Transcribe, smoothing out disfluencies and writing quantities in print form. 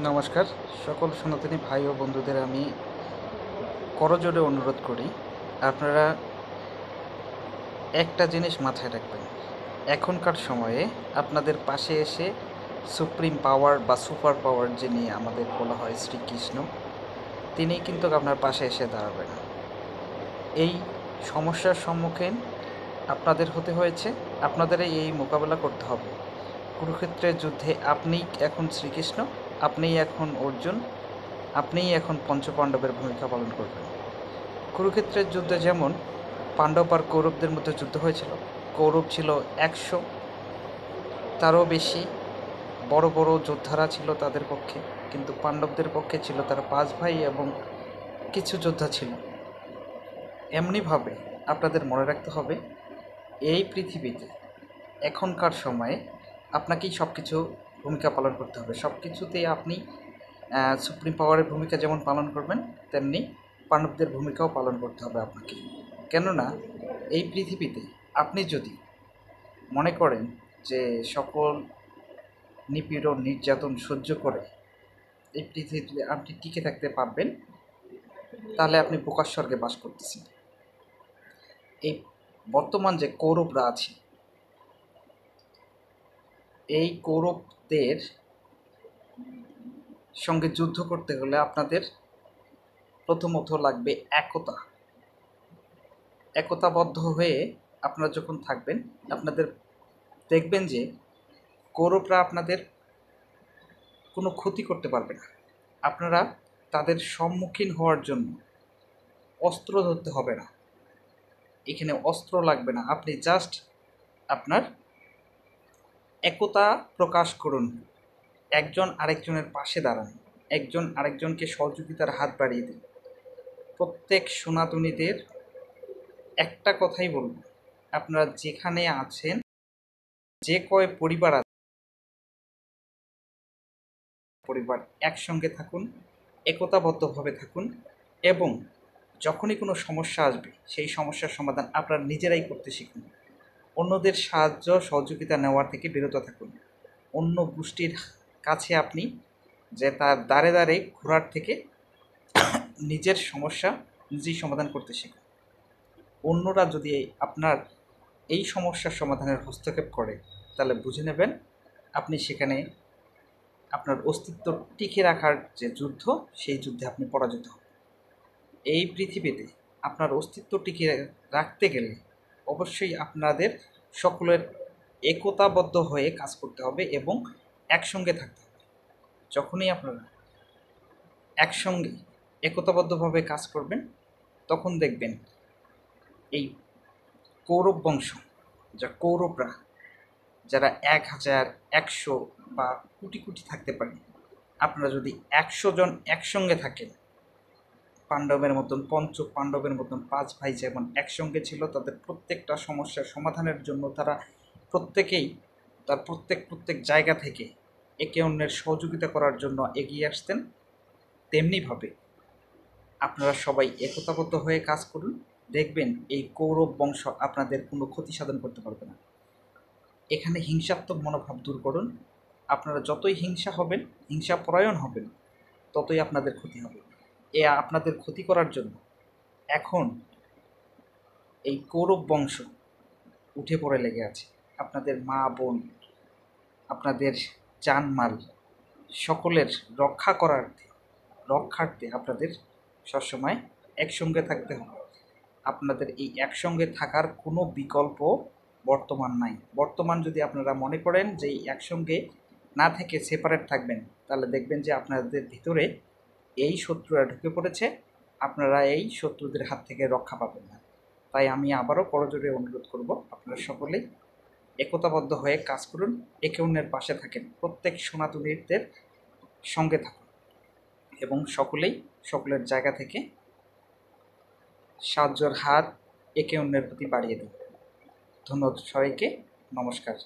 নমস্কার সকল সনাতনী ভাই ও বন্ধুদের আমি করজোড়ে অনুরোধ করি, আপনারা একটা জিনিস মাথায় রাখবেন। এখনকার সময়ে আপনাদের পাশে এসে সুপ্রিম পাওয়ার বা সুপার পাওয়ার যিনি আমাদের বলা হয় শ্রীকৃষ্ণ, তিনি কিন্তু আপনার পাশে এসে দাঁড়াবে না। এই সমস্যার সম্মুখীন আপনাদের হতে হয়েছে, আপনাদের এই মোকাবেলা করতে হবে। কুরুক্ষেত্রের যুদ্ধে আপনিই এখন শ্রীকৃষ্ণ, আপনিই এখন অর্জুন, আপনিই এখন পঞ্চপাণ্ডবের ভূমিকা পালন করবেন। কুরুক্ষেত্রের যুদ্ধে যেমন পাণ্ডব আর কৌরবদের মধ্যে যুদ্ধ হয়েছিল, কৌরব ছিল 100, তারও বেশি বড় বড় যোদ্ধারা ছিল তাদের পক্ষে, কিন্তু পাণ্ডবদের পক্ষে ছিল তারা 5 ভাই এবং কিছু যোদ্ধা ছিল। এমনিভাবে আপনাদের মনে রাখতে হবে, এই পৃথিবীতে এখনকার সময়ে আপনাকেই সব কিছু ভূমিকা পালন করতে হবে। সব কিছুতেই আপনি সুপ্রিম পাওয়ারের ভূমিকা যেমন পালন করবেন, তেমনি পাণ্ডবদের ভূমিকাও পালন করতে হবে আপনাকে। কেননা এই পৃথিবীতে আপনি যদি মনে করেন যে সকল নিপীড়ন নির্যাতন সহ্য করে এই পৃথিবীতে আপনি টিকে থাকতে পারবেন, তাহলে আপনি বোকার স্বর্গে বাস করতেছেন। এই বর্তমান যে কৌরবরা আছে, এই কৌরবদের সঙ্গে যুদ্ধ করতে হলে আপনাদের প্রথমত লাগবে একতাবদ্ধ হয়ে আপনারা যখন থাকবেন, আপনাদের দেখবেন যে কৌরবরা আপনাদের কোনো ক্ষতি করতে পারবে না। আপনারা তাদের সম্মুখীন হওয়ার জন্য অস্ত্র ধরতে হবে না, এখানে অস্ত্র লাগবে না। আপনি জাস্ট আপনার একতা প্রকাশ করুন, একজন আরেকজনের পাশে দাঁড়ান, একজন আরেকজনকে সহযোগিতার হাত বাড়িয়ে দিন। প্রত্যেক সনাতনীদের একটা কথাই বলব, আপনারা যেখানে আছেন, যে কয় পরিবার আছে, পরিবার একসঙ্গে থাকুন, একতাবদ্ধভাবে থাকুন এবং যখনই কোনো সমস্যা আসবে সেই সমস্যার সমাধান আপনারা নিজেরাই করতে শিখুন। অন্যদের সাহায্য সহযোগিতা নেওয়ার থেকে বিরত থাকুন। অন্য গোষ্ঠীর কাছে আপনি যে তার দ্বারে দ্বারে ঘোরার থেকে নিজের সমস্যা নিজেই সমাধান করতে শিখুন। অন্যরা যদি আপনার এই সমস্যার সমাধানের হস্তক্ষেপ করে, তাহলে বুঝে নেবেন আপনি সেখানে আপনার অস্তিত্ব টিকে রাখার যে যুদ্ধ, সেই যুদ্ধে আপনি পরাজিত হন। এই পৃথিবীতে আপনার অস্তিত্ব টিকে রাখতে গেলে অবশ্যই আপনাদের সকলের একতাবদ্ধ হয়ে কাজ করতে হবে এবং একসঙ্গে থাকতে হবে। যখনই আপনারা একসঙ্গে একতাবদ্ধভাবে কাজ করবেন, তখন দেখবেন এই কৌরব বংশ, যা কৌরবরা, যারা 1000, 100 বা কোটি কোটি থাকতে পারে, আপনারা যদি 100 জন একসঙ্গে থাকেন, পাণ্ডবের মতন পাণ্ডবের মতন 5 ভাই যেমন একসঙ্গে ছিল, তাদের প্রত্যেকটা সমস্যার সমাধানের জন্য তারা প্রত্যেকেই তার প্রত্যেক জায়গা থেকে একে অন্যের সহযোগিতা করার জন্য এগিয়ে আসতেন। তেমনিভাবে আপনারা সবাই একতাবদ্ধ হয়ে কাজ করুন, দেখবেন এই কৌরব বংশ আপনাদের কোনো ক্ষতি সাধন করতে পারবে না। এখানে হিংসাত্মক মনোভাব দূর করুন। আপনারা যতই হিংসাপরায়ণ হবেন, ততই আপনাদের ক্ষতি হবে। আপনাদের ক্ষতি করার জন্য এখন এই কৌরব বংশ উঠে পড়ে লেগে আছে। আপনাদের মা বোন, আপনাদের জানমাল সকলের রক্ষার্থে আপনাদের সবসময় একসঙ্গে থাকতে হবে। আপনাদের এই একসঙ্গে থাকার কোনো বিকল্প বর্তমান নাই। বর্তমান যদি আপনারা মনে করেন যে এই একসঙ্গে না থেকে সেপারেট থাকবেন, তাহলে দেখবেন যে আপনাদের ভিতরে এই শত্রুরা ঢুকে পড়েছে, আপনারা এই শত্রুদের হাত থেকে রক্ষা পাবেন না। তাই আমি আবারও করজোড়ে অনুরোধ করব, আপনারা সকলেই একতাবদ্ধ হয়ে কাজ করুন, একে অন্যের পাশে থাকেন, প্রত্যেক সনাতনীদের সঙ্গে থাকুন এবং সকলের জায়গা থেকে সাহায্যের হাত একে অন্যের প্রতি বাড়িয়ে দিন। ধন্যবাদ সবাইকে, নমস্কার।